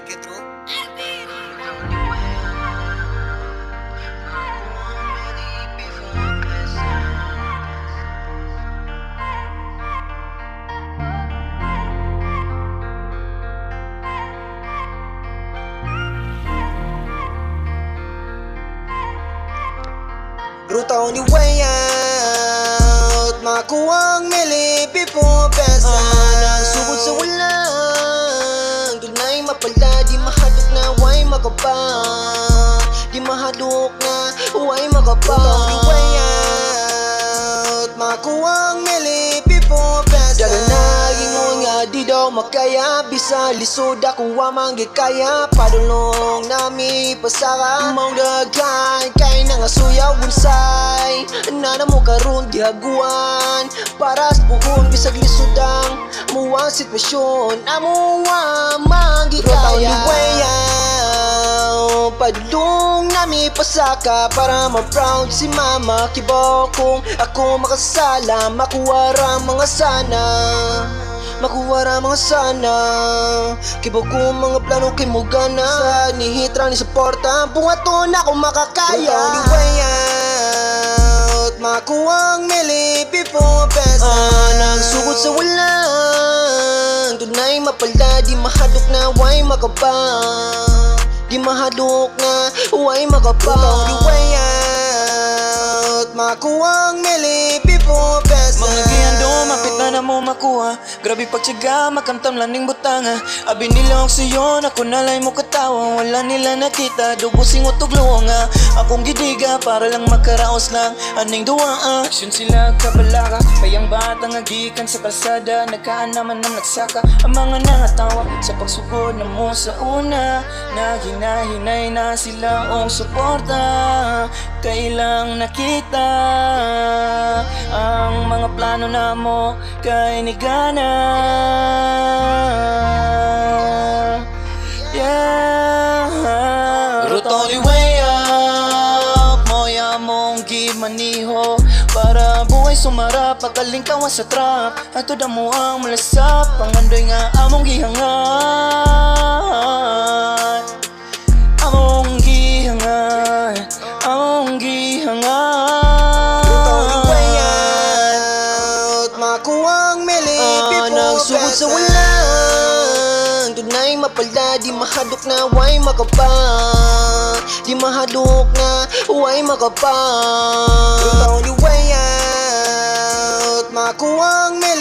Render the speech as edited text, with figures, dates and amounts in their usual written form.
get through. Ruta on the way out, makuha ang mili before besa. Nagsugod sa walang tunay mapala, di mahadok na way makapa. Di mahadok na way makapa. Ruta on the way out, makuha ang mili before besa. Dala na ingon nga di daw makaya, bisa lisod ako amang gikaya. Padulong nami pasara, mong daghan kay nang asuyaw unsay. Nana mo karon gihaguan para sa buhon bisag lisudang muwang sitwasyon amuwa magikaya. Padulong nami pasaka para ma-proud si mama. Kibaw kung ako makasala, makuha ra mga sana, makuha ra mga sana. Kibaw kung mga plano kay mo gana, sa nihitra ni suporta buhaton ako makakaya. On the way out, makuha ang mili before besa. Nagsugod sa walang tunay mapala, di mahadok na way makapa. Di mahadok na way makapa. On the way out, makuha ang mili before besa. Mga giyando, mapit na mo makuha. Grabe pagtyaga, makamtam laning butanga. Abi nila oksiyon, ako nalay mo katawa. Wala nila nakita, dubusin o tugluwa nga. Akong gidiga, para lang makaraos lang. Aning duwa, aksyon sila kabalaka. Payang bata nga gikan sa kalsada, nagkaan naman ng nagsaka. Ang mga nangatawa sa pagsugod na mo sa una. Nahinahinay na sila ang suporta. Kailang nakita ang mga plano na mo kay nigana. Yeah. Ruta on the way up, moya mong gimaniho para buhay sumara pagkalingkawan sa trap. Ato da mo ang malasap, pangandoy nga among gihangat. Among gihangat, among gihangat. Ruta on the way out, makuha ang mili before nagsugod sa besa. Walang tunay mapala, di mahadok na way makapa. Di mahadok na way makapa. Ruta on the way out, makuha ang mili